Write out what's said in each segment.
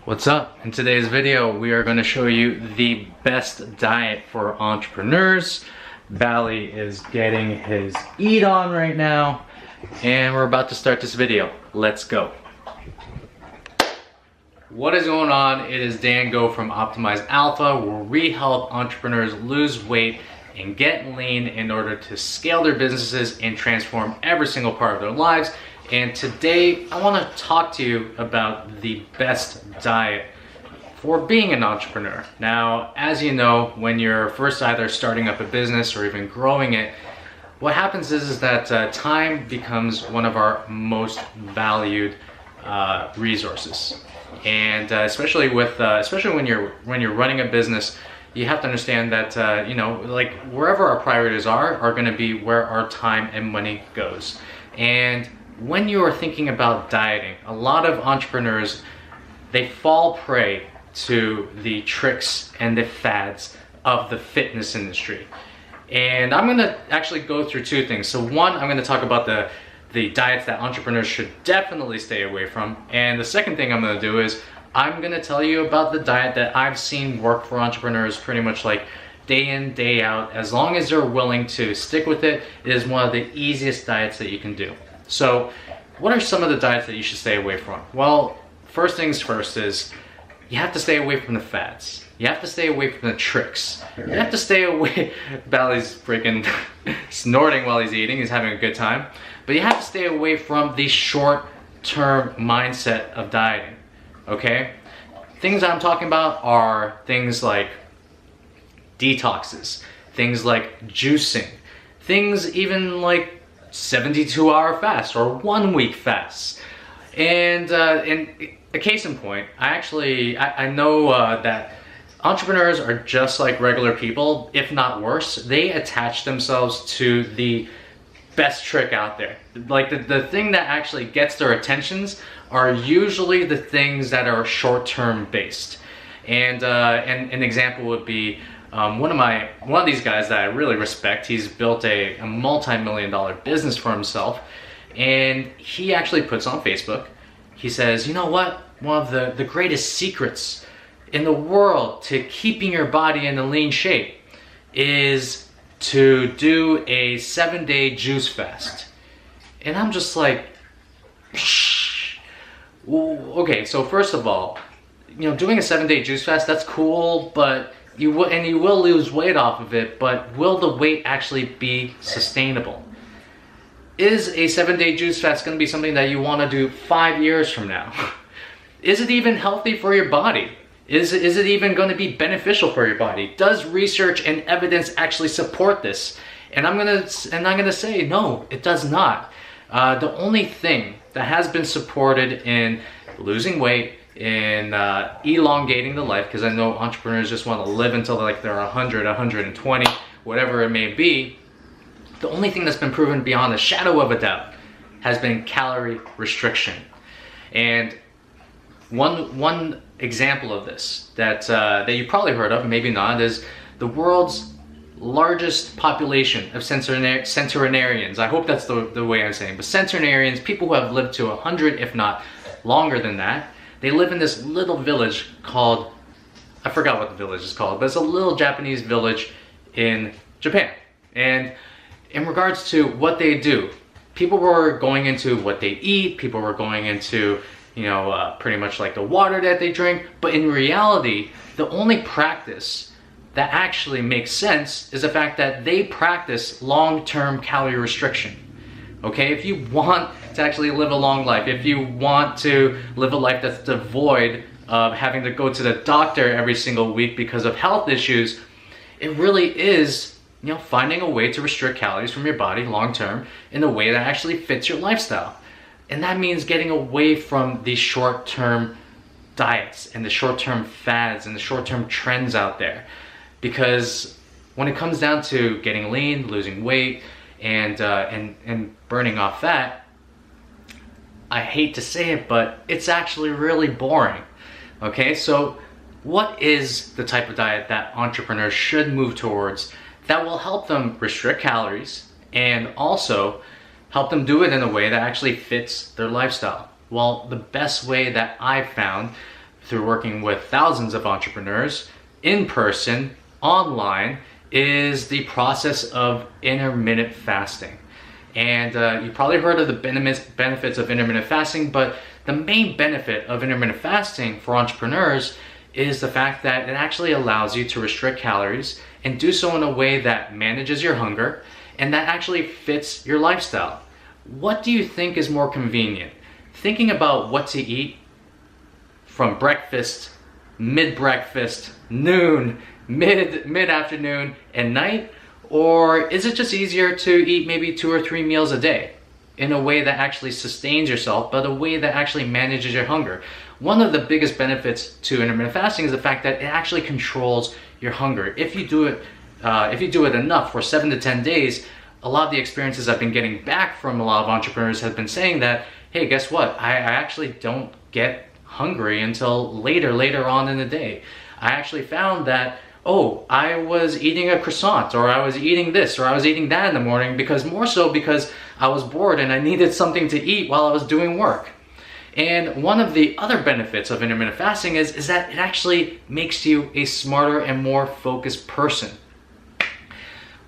What's up? In today's video, we are going to show you the best diet for entrepreneurs. Bally is getting his eat on right now, and we're about to start this video. Let's go. What is going on? It is Dan Go from Optimize Alpha, where we help entrepreneurs lose weight and get lean in order to scale their businesses and transform every single part of their lives. And today I want to talk to you about the best diet for being an entrepreneur. Now, as you know, when you're first either starting up a business or even growing it, what happens is that time becomes one of our most valued resources. And especially when you're running a business, you have to understand that like wherever our priorities are going to be where our time and money goes. And when you are thinking about dieting, a lot of entrepreneurs, they fall prey to the tricks and the fads of the fitness industry. And I'm going to actually go through two things. So one, I'm going to talk about the diets that entrepreneurs should definitely stay away from. And the second thing I'm going to do is I'm going to tell you about the diet that I've seen work for entrepreneurs pretty much like day in, day out. As long as they're willing to stick with it, it is one of the easiest diets that you can do. So what are some of the diets that you should stay away from? Well, first things first is you have to stay away from the fads. You have to stay away from the tricks. You have to stay away. Bally's freaking snorting while he's eating. He's having a good time. But you have to stay away from the short-term mindset of dieting, okay? Things I'm talking about are things like detoxes, things like juicing, things even like 72-hour fast or 1 week fast. And a case in point, I know that entrepreneurs are just like regular people, if not worse. They attach themselves to the best trick out there. Like the thing that actually gets their attentions are usually the things that are short-term based. And an example would be one of these guys that I really respect. He's built a multi-million-dollar business for himself, and he actually puts on Facebook. He says, you know what? One of the greatest secrets in the world to keeping your body in a lean shape is to do a 7-day juice fast. And I'm just like, shh. Okay, so first of all, doing a 7-day juice fast, that's cool, but you will lose weight off of it, but will the weight actually be sustainable? Is a 7-day juice fast going to be something that you want to do 5 years from now? Is it even healthy for your body? Is it even going to be beneficial for your body? Does research and evidence actually support this? And I'm gonna say no, it does not. The only thing that has been supported in losing weight, in elongating the life, because I know entrepreneurs just want to live until like they're 100, 120, whatever it may be. The only thing that's been proven beyond a shadow of a doubt has been calorie restriction. And one example of this that you probably heard of, maybe not, is the world's largest population of centenarians. I hope that's the way I'm saying, but centenarians, people who have lived to 100, if not longer than that. They live in this little village called, I forgot what the village is called, but it's a little Japanese village in Japan. And in regards to what they do, people were going into what they eat, people were going into, pretty much like the water that they drink. But in reality, the only practice that actually makes sense is the fact that they practice long-term calorie restriction. Okay, if you want to actually live a long life, if you want to live a life that's devoid of having to go to the doctor every single week because of health issues, it really is, finding a way to restrict calories from your body long term in a way that actually fits your lifestyle. And that means getting away from the short-term diets and the short-term fads and the short-term trends out there. Because when it comes down to getting lean, losing weight, and burning off fat, I hate to say it, but it's actually really boring. Okay, so what is the type of diet that entrepreneurs should move towards that will help them restrict calories and also help them do it in a way that actually fits their lifestyle? Well, the best way that I've found through working with thousands of entrepreneurs in person, online, is the process of intermittent fasting. And you probably heard of the benefits of intermittent fasting, but the main benefit of intermittent fasting for entrepreneurs is the fact that it actually allows you to restrict calories and do so in a way that manages your hunger and that actually fits your lifestyle. What do you think is more convenient? Thinking about what to eat from breakfast, mid-breakfast, noon, mid-afternoon, and night? Or is it just easier to eat maybe 2 or 3 meals a day in a way that actually sustains yourself, but a way that actually manages your hunger? One of the biggest benefits to intermittent fasting is the fact that it actually controls your hunger. If you do it enough for 7 to 10 days, a lot of the experiences I've been getting back from a lot of entrepreneurs have been saying that, hey, guess what? I actually don't get hungry until later on in the day. I actually found that, oh, I was eating a croissant, or I was eating this, or I was eating that in the morning because I was bored and I needed something to eat while I was doing work. And one of the other benefits of intermittent fasting is that it actually makes you a smarter and more focused person.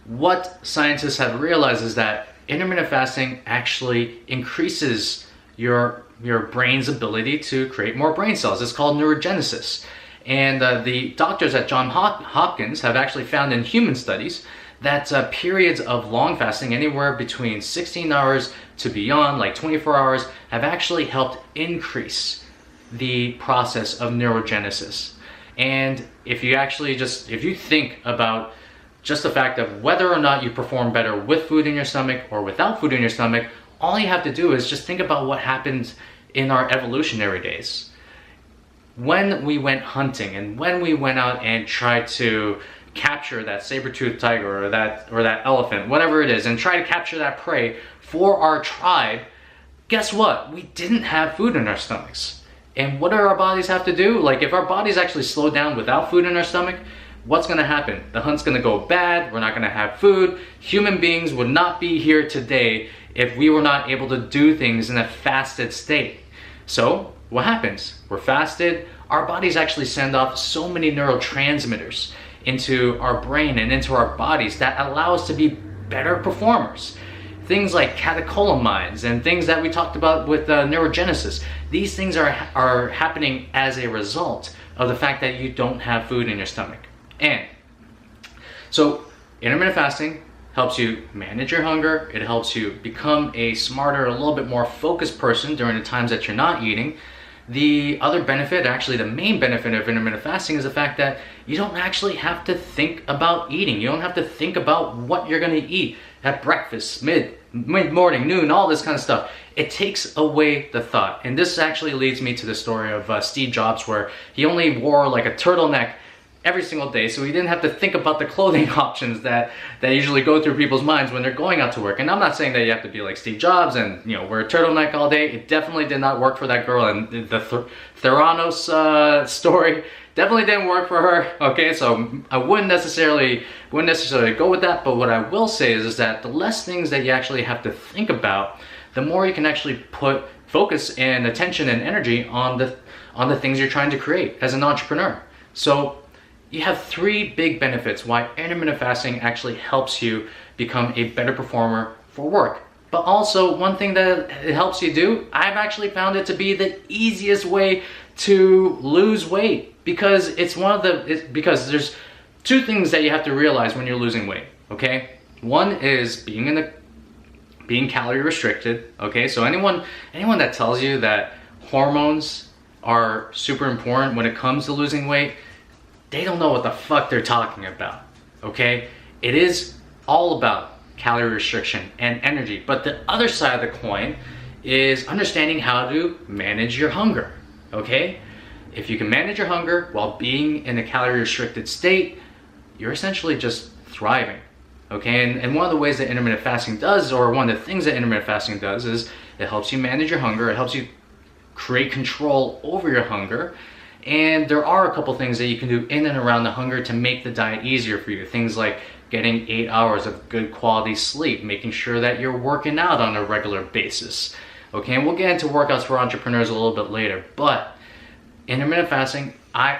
What scientists have realized is that intermittent fasting actually increases your brain's ability to create more brain cells. It's called neurogenesis. And the doctors at Johns Hopkins have actually found in human studies that periods of long fasting, anywhere between 16 hours to beyond, like 24 hours, have actually helped increase the process of neurogenesis. And if you think about just the fact of whether or not you perform better with food in your stomach or without food in your stomach, all you have to do is just think about what happened in our evolutionary days. When we went hunting and when we went out and tried to capture that saber-toothed tiger or that elephant, whatever it is, and try to capture that prey for our tribe, guess what? We didn't have food in our stomachs. And what do our bodies have to do? Like, if our bodies actually slow down without food in our stomach, what's gonna happen? The hunt's gonna go bad, we're not gonna have food. Human beings would not be here today if we were not able to do things in a fasted state. So what happens? We're fasted, our bodies actually send off so many neurotransmitters into our brain and into our bodies that allow us to be better performers. Things like catecholamines and things that we talked about with neurogenesis. These things are happening as a result of the fact that you don't have food in your stomach. And so intermittent fasting helps you manage your hunger. It helps you become a smarter, a little bit more focused person during the times that you're not eating. The other benefit, actually the main benefit of intermittent fasting, is the fact that you don't actually have to think about eating. You don't have to think about what you're gonna eat at breakfast, mid-morning, noon, all this kind of stuff. It takes away the thought. And this actually leads me to the story of Steve Jobs, where he only wore like a turtleneck every single day, so he didn't have to think about the clothing options that usually go through people's minds when they're going out to work. And I'm not saying that you have to be like Steve Jobs and wear a turtleneck all day. It definitely did not work for that girl, and the Theranos story definitely didn't work for her. Okay, so I wouldn't necessarily go with that. But what I will say is that the less things that you actually have to think about, the more you can actually put focus and attention and energy on the things you're trying to create as an entrepreneur. So you have 3 big benefits why intermittent fasting actually helps you become a better performer for work. But also, one thing that it helps you do, I've actually found it to be the easiest way to lose weight, because because there's 2 things that you have to realize when you're losing weight. Okay, one is being calorie restricted. Okay, so anyone that tells you that hormones are super important when it comes to losing weight, they don't know what the fuck they're talking about. Okay, it is all about calorie restriction and energy. But the other side of the coin is understanding how to manage your hunger. Okay, if you can manage your hunger while being in a calorie restricted state, you're essentially just thriving. Okay, and one of the ways that intermittent fasting does, or one of the things that intermittent fasting does, is it helps you manage your hunger. It helps you create control over your hunger. And there are a couple things that you can do in and around the hunger to make the diet easier for you. Things like getting 8 hours of good quality sleep, making sure that you're working out on a regular basis. Okay, and we'll get into workouts for entrepreneurs a little bit later. But intermittent fasting,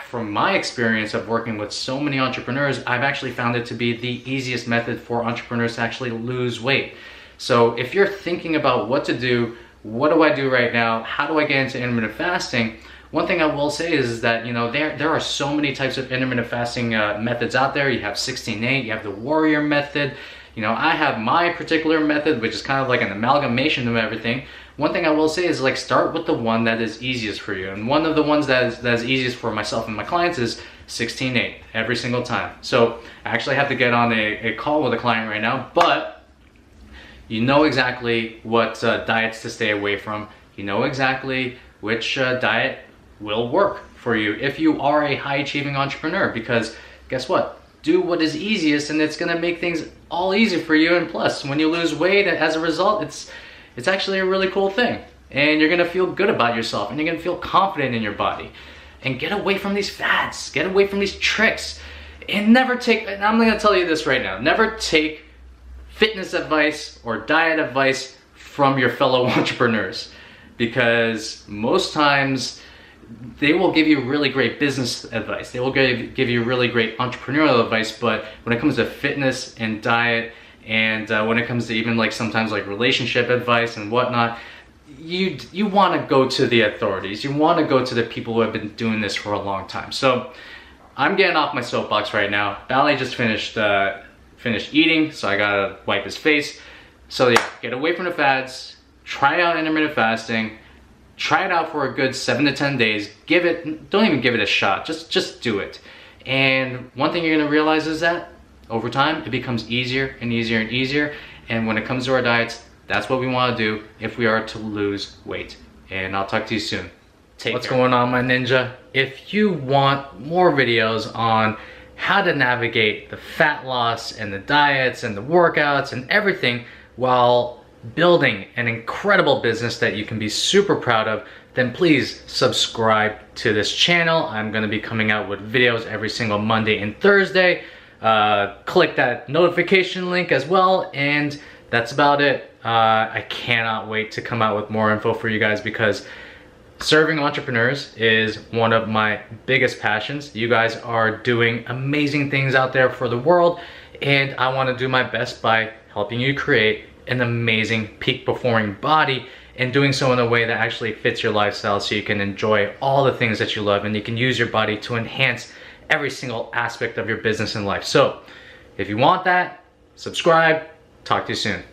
from my experience of working with so many entrepreneurs, I've actually found it to be the easiest method for entrepreneurs to actually lose weight. So if you're thinking about what to do, what do I do right now? How do I get into intermittent fasting? One thing I will say is that, you know, there are so many types of intermittent fasting methods out there. You have 16-8, you have the warrior method. You know, I have my particular method, which is kind of like an amalgamation of everything. One thing I will say is, like, start with the one that is easiest for you. And one of the ones that is easiest for myself and my clients is 16-8 every single time. So I actually have to get on a call with a client right now, but you know exactly what diets to stay away from. You know exactly which diet will work for you if you are a high achieving entrepreneur, because guess what? Do what is easiest and it's gonna make things all easy for you. And plus, when you lose weight as a result, it's actually a really cool thing. And you're gonna feel good about yourself and you're gonna feel confident in your body. And get away from these fads, get away from these tricks. And never take, and I'm gonna tell you this right now, never take fitness advice or diet advice from your fellow entrepreneurs, because most times they will give you really great business advice. They will give you really great entrepreneurial advice, but when it comes to fitness and diet, and when it comes to even like sometimes like relationship advice and whatnot, you want to go to the authorities. You want to go to the people who have been doing this for a long time. So I'm getting off my soapbox right now. Ballet just finished eating, so I gotta wipe his face. So yeah, get away from the fads. Try out intermittent fasting. Try it out for a good 7 to 10 days. Don't even give it a shot. Just do it. And one thing you're gonna realize is that over time, it becomes easier and easier and easier. And when it comes to our diets, that's what we wanna do if we are to lose weight. And I'll talk to you soon. What's going on, my ninja? If you want more videos on how to navigate the fat loss and the diets and the workouts and everything while building an incredible business that you can be super proud of, then please subscribe to this channel. I'm gonna be coming out with videos every single Monday and Thursday. Click that notification link as well, and that's about it. I cannot wait to come out with more info for you guys, because serving entrepreneurs is one of my biggest passions. You guys are doing amazing things out there for the world, and I want to do my best by helping you create an amazing peak performing body, and doing so in a way that actually fits your lifestyle, so you can enjoy all the things that you love and you can use your body to enhance every single aspect of your business and life. So if you want that, subscribe. Talk to you soon.